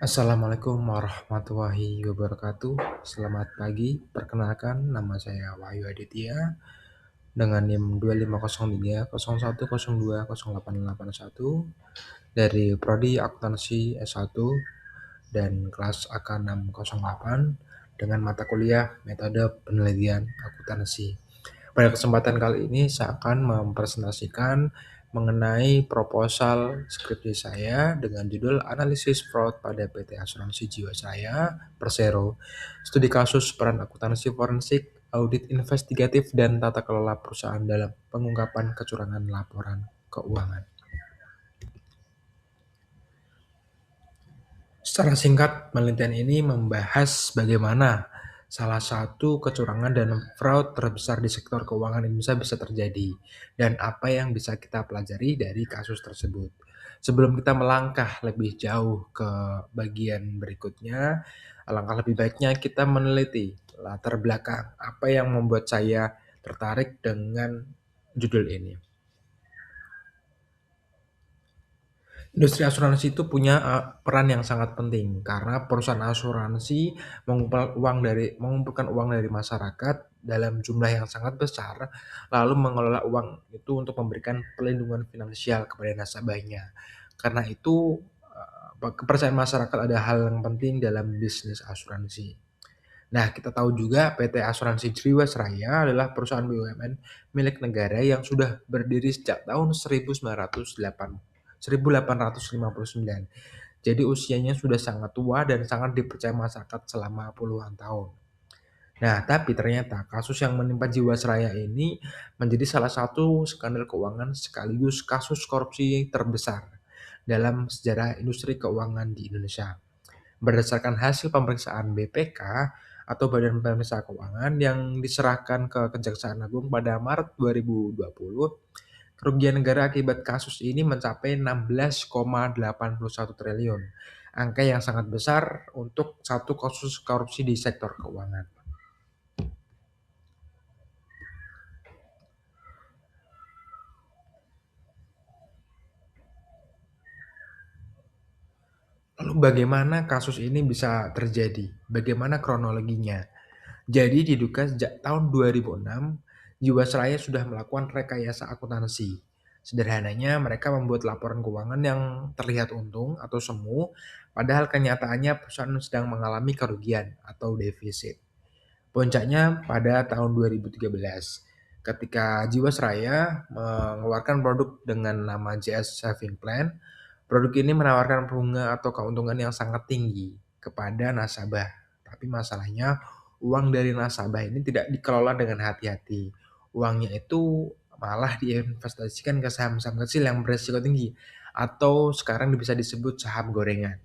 Assalamualaikum warahmatullahi wabarakatuh. Selamat pagi, perkenalkan nama saya Wahyu Aditya dengan NIM 250301020881 dari Prodi Akuntansi S1 dan kelas AK 608 dengan mata kuliah Metode Penelitian Akuntansi. Pada kesempatan kali ini saya akan mempresentasikan mengenai proposal skripsi saya dengan judul Analisis Fraud pada PT Asuransi Jiwasraya Persero, studi kasus peran akuntansi forensik, audit investigatif, dan tata kelola perusahaan dalam pengungkapan kecurangan laporan keuangan. Secara singkat, penelitian ini membahas bagaimana salah satu kecurangan dan fraud terbesar di sektor keuangan Indonesia bisa terjadi, dan apa yang bisa kita pelajari dari kasus tersebut. Sebelum kita melangkah lebih jauh ke bagian berikutnya, alangkah lebih baiknya kita meneliti latar belakang apa yang membuat saya tertarik dengan judul ini. Industri asuransi itu punya peran yang sangat penting karena perusahaan asuransi mengumpulkan uang dari masyarakat dalam jumlah yang sangat besar, lalu mengelola uang itu untuk memberikan perlindungan finansial kepada nasabahnya. Karena itu, kepercayaan masyarakat ada hal yang penting dalam bisnis asuransi. Nah, kita tahu juga PT Asuransi Jiwasraya adalah perusahaan BUMN milik negara yang sudah berdiri sejak tahun 1859. Jadi usianya sudah sangat tua dan sangat dipercaya masyarakat selama puluhan tahun. Nah, tapi ternyata kasus yang menimpa Jiwasraya ini menjadi salah satu skandal keuangan sekaligus kasus korupsi terbesar dalam sejarah industri keuangan di Indonesia. Berdasarkan hasil pemeriksaan BPK atau Badan Pemeriksa Keuangan yang diserahkan ke Kejaksaan Agung pada Maret 2020, kerugian negara akibat kasus ini mencapai 16,81 triliun, angka yang sangat besar untuk satu kasus korupsi di sektor keuangan. Lalu bagaimana kasus ini bisa terjadi? Bagaimana kronologinya? Jadi diduga sejak tahun 2006, Jiwasraya sudah melakukan rekayasa akuntansi. Sederhananya, mereka membuat laporan keuangan yang terlihat untung atau semu, padahal kenyataannya perusahaan sedang mengalami kerugian atau defisit. Puncaknya pada tahun 2013, ketika Jiwasraya mengeluarkan produk dengan nama JS Saving Plan. Produk ini menawarkan bunga atau keuntungan yang sangat tinggi kepada nasabah. Tapi masalahnya, uang dari nasabah ini tidak dikelola dengan hati-hati. Uangnya itu malah diinvestasikan ke saham-saham kecil yang beresiko tinggi, atau sekarang bisa disebut saham gorengan,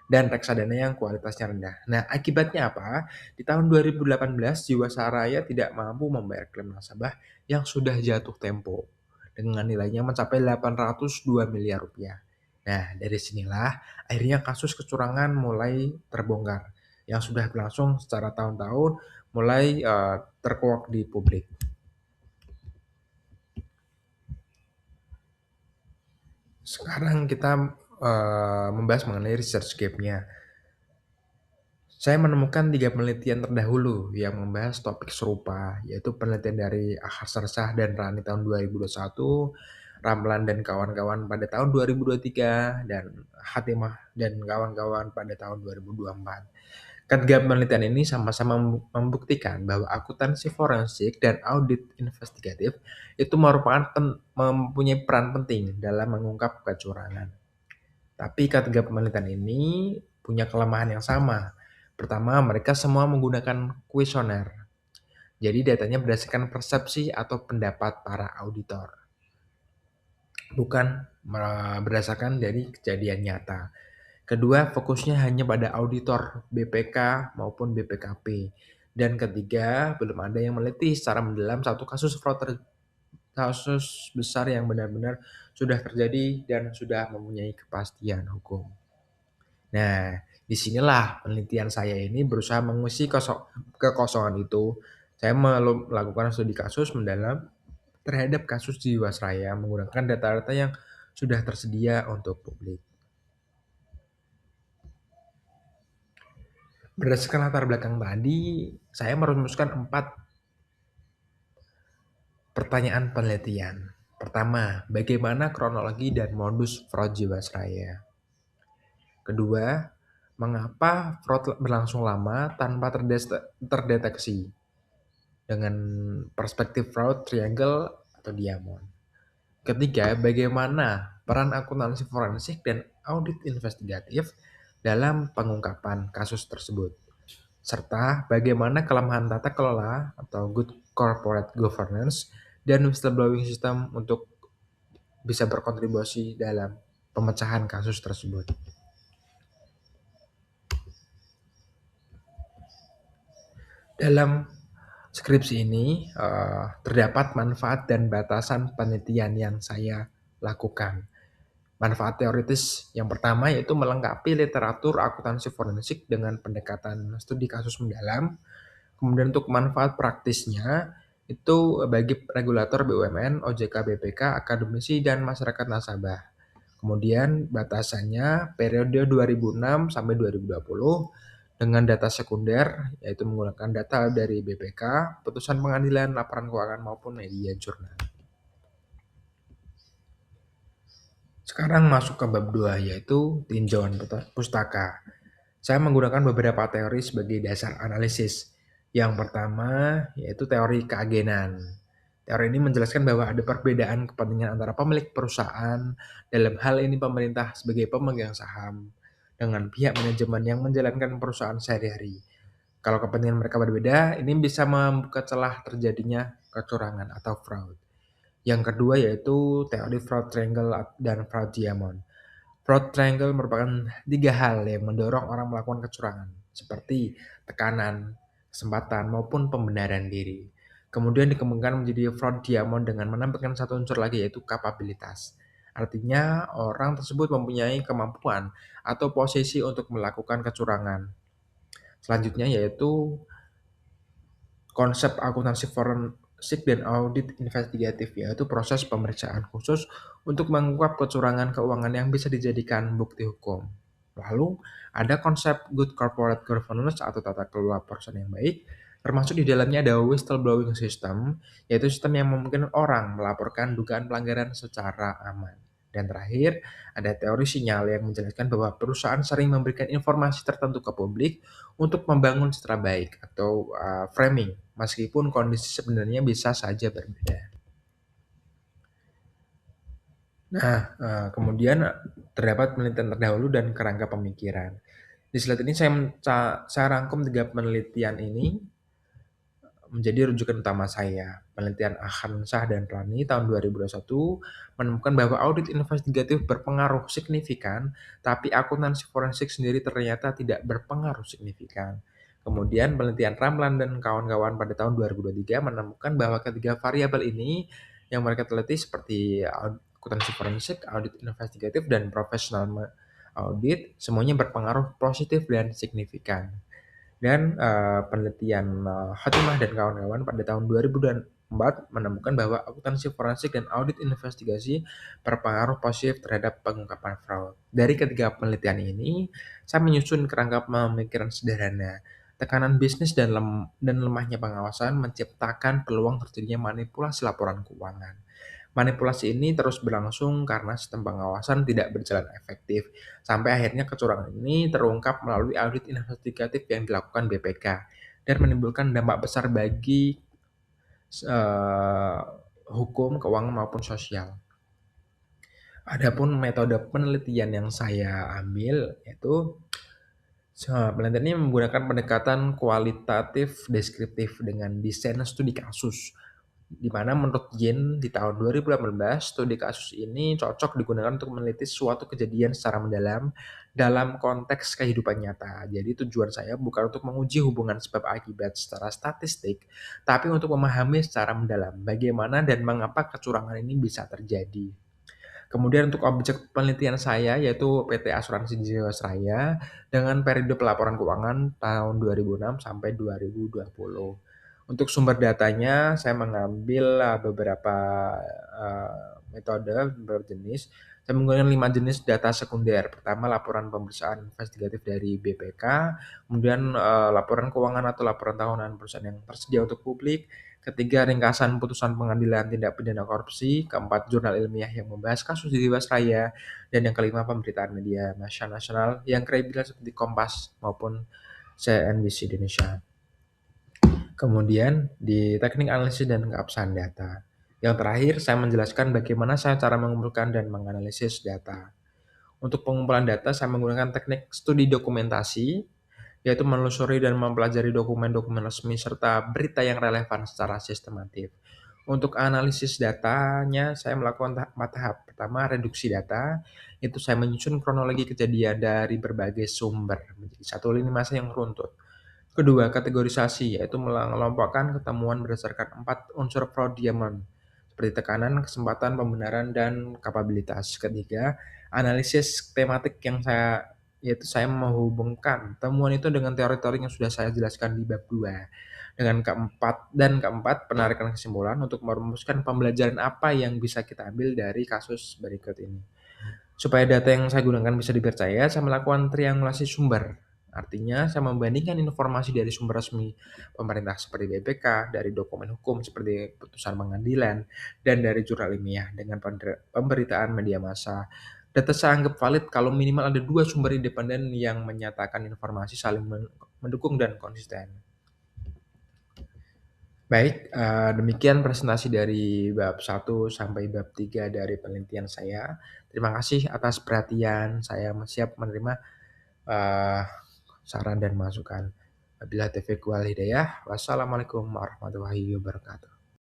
dan reksadana yang kualitasnya rendah. Nah, akibatnya apa? Di tahun 2018, Jiwasraya tidak mampu membayar klaim nasabah yang sudah jatuh tempo dengan nilainya mencapai 802 miliar rupiah. Nah, dari sinilah akhirnya kasus kecurangan mulai terbongkar yang sudah berlangsung secara tahun-tahun mulai terkuak di publik. Sekarang kita membahas mengenai research gap-nya. Saya menemukan 3 penelitian terdahulu yang membahas topik serupa, yaitu penelitian dari Ahar Sersah dan Rani tahun 2021, Ramlan dan kawan-kawan pada tahun 2023, dan Hatimah dan kawan-kawan pada tahun 2024. Ketiga penelitian ini sama-sama membuktikan bahwa akuntansi forensik dan audit investigatif itu mempunyai peran penting dalam mengungkap kecurangan. Tapi ketiga penelitian ini punya kelemahan yang sama. Pertama, mereka semua menggunakan kuesioner. Jadi datanya berdasarkan persepsi atau pendapat para auditor, bukan berdasarkan dari kejadian nyata. Kedua, fokusnya hanya pada auditor BPK maupun BPKP. Dan ketiga, belum ada yang meneliti secara mendalam satu kasus fraud kasus besar yang benar-benar sudah terjadi dan sudah mempunyai kepastian hukum. Nah, disinilah penelitian saya ini berusaha mengisi kekosongan itu. Saya melakukan studi kasus mendalam terhadap kasus Jiwasraya menggunakan data-data yang sudah tersedia untuk publik. Berdasarkan latar belakang tadi, saya merumuskan 4 pertanyaan penelitian. Pertama, bagaimana kronologi dan modus fraud Jiwasraya? Kedua, mengapa fraud berlangsung lama tanpa terdeteksi dengan perspektif fraud triangle atau diamond? Ketiga, bagaimana peran akuntansi forensik dan audit investigatif dalam pengungkapan kasus tersebut? Serta bagaimana kelemahan tata kelola atau good corporate governance dan whistleblowing system untuk bisa berkontribusi dalam pemecahan kasus tersebut. Dalam skripsi ini terdapat manfaat dan batasan penelitian yang saya lakukan. Manfaat teoritis yang pertama yaitu melengkapi literatur akuntansi forensik dengan pendekatan studi kasus mendalam. Kemudian untuk manfaat praktisnya itu bagi regulator BUMN, OJK, BPK, akademisi, dan masyarakat nasabah. Kemudian batasannya periode 2006 sampai 2020 dengan data sekunder yaitu menggunakan data dari BPK, putusan pengadilan, laporan keuangan maupun media jurnal. Sekarang masuk ke bab 2 yaitu tinjauan pustaka. Saya menggunakan beberapa teori sebagai dasar analisis. Yang pertama yaitu teori keagenan. Teori ini menjelaskan bahwa ada perbedaan kepentingan antara pemilik perusahaan, dalam hal ini pemerintah sebagai pemegang saham, dengan pihak manajemen yang menjalankan perusahaan sehari-hari. Kalau kepentingan mereka berbeda, ini bisa membuka celah terjadinya kecurangan atau fraud. Yang kedua yaitu teori fraud triangle dan fraud diamond. Fraud triangle merupakan 3 hal yang mendorong orang melakukan kecurangan, seperti tekanan, kesempatan, maupun pembenaran diri. Kemudian dikembangkan menjadi fraud diamond dengan menambahkan satu unsur lagi yaitu kapabilitas. Artinya orang tersebut mempunyai kemampuan atau posisi untuk melakukan kecurangan. Selanjutnya yaitu konsep akuntansi forensik dan audit investigatif, yaitu proses pemeriksaan khusus untuk mengungkap kecurangan keuangan yang bisa dijadikan bukti hukum. Lalu, ada konsep good corporate governance atau tata kelola perusahaan yang baik, termasuk di dalamnya ada whistleblowing system, yaitu sistem yang memungkinkan orang melaporkan dugaan pelanggaran secara aman. Dan terakhir, ada teori sinyal yang menjelaskan bahwa perusahaan sering memberikan informasi tertentu ke publik untuk membangun citra baik atau framing, meskipun kondisi sebenarnya bisa saja berbeda. Nah, kemudian terdapat penelitian terdahulu dan kerangka pemikiran. Di slide ini saya rangkum 3 penelitian ini menjadi rujukan utama saya. Penelitian Ahsan Shah dan Rani tahun 2021 menemukan bahwa audit investigatif berpengaruh signifikan, tapi akuntansi forensik sendiri ternyata tidak berpengaruh signifikan. Kemudian penelitian Ramlan dan kawan-kawan pada tahun 2023 menemukan bahwa ketiga variabel ini yang mereka teliti seperti akuntansi forensik, audit investigatif, dan profesional audit semuanya berpengaruh positif dan signifikan. Dan penelitian Fatimah dan kawan-kawan pada tahun 2004 menemukan bahwa akuntansi forensik dan audit investigasi berpengaruh positif terhadap pengungkapan fraud. Dari ketiga penelitian ini, saya menyusun kerangka pemikiran sederhana. Tekanan bisnis dan lemahnya pengawasan menciptakan peluang terjadinya manipulasi laporan keuangan. Manipulasi ini terus berlangsung karena sistem pengawasan tidak berjalan efektif, sampai akhirnya kecurangan ini terungkap melalui audit investigatif yang dilakukan BPK dan menimbulkan dampak besar bagi uh, hukum, keuangan maupun sosial. Adapun metode penelitian yang saya ambil yaitu penelitian ini menggunakan pendekatan kualitatif deskriptif dengan desain studi kasus. Di mana menurut Yin di tahun 2018, studi kasus ini cocok digunakan untuk meneliti suatu kejadian secara mendalam dalam konteks kehidupan nyata. Jadi tujuan saya bukan untuk menguji hubungan sebab akibat secara statistik, tapi untuk memahami secara mendalam bagaimana dan mengapa kecurangan ini bisa terjadi. Kemudian untuk objek penelitian saya yaitu PT Asuransi Jiwasraya dengan periode pelaporan keuangan tahun 2006 sampai 2020. Untuk sumber datanya saya mengambil beberapa metode berjenis. Saya menggunakan 5 jenis data sekunder. Pertama, laporan pemeriksaan investigatif dari BPK, kemudian laporan keuangan atau laporan tahunan perusahaan yang tersedia untuk publik. Ketiga, ringkasan putusan pengadilan tindak pidana korupsi. Keempat, jurnal ilmiah yang membahas kasus di Jiwasraya. Dan yang kelima, pemberitaan media nasional yang kredibel seperti Kompas maupun CNBC Indonesia. Kemudian di teknik analisis dan keabsahan data. Yang terakhir, saya menjelaskan bagaimana saya cara mengumpulkan dan menganalisis data. Untuk pengumpulan data, saya menggunakan teknik studi dokumentasi, yaitu menelusuri dan mempelajari dokumen-dokumen resmi serta berita yang relevan secara sistematif. Untuk analisis datanya, saya melakukan empat tahap. Pertama, reduksi data, itu saya menyusun kronologi kejadian dari berbagai sumber menjadi satu lini masa yang runtut. Kedua, kategorisasi, yaitu mengelompokkan ketemuan berdasarkan 4 unsur Proudhonian, seperti tekanan, kesempatan, pembenaran, dan kapabilitas. Ketiga, analisis tematik yaitu saya menghubungkan temuan itu dengan teori-teori yang sudah saya jelaskan di bab 2. Keempat, penarikan kesimpulan untuk merumuskan pembelajaran apa yang bisa kita ambil dari kasus berikut ini. Supaya data yang saya gunakan bisa dipercaya, saya melakukan triangulasi sumber. Artinya, saya membandingkan informasi dari sumber resmi pemerintah seperti BPK, dari dokumen hukum seperti putusan pengadilan, dan dari jurnal ilmiah dengan pemberitaan media massa. Data saya anggap valid kalau minimal ada 2 sumber independen yang menyatakan informasi saling mendukung dan konsisten. Baik, demikian presentasi dari bab 1 sampai bab 3 dari penelitian saya. Terima kasih atas perhatian, saya siap menerima eee, saran dan masukan. Wabillahi taufiq wal hidayah. Wassalamualaikum warahmatullahi wabarakatuh.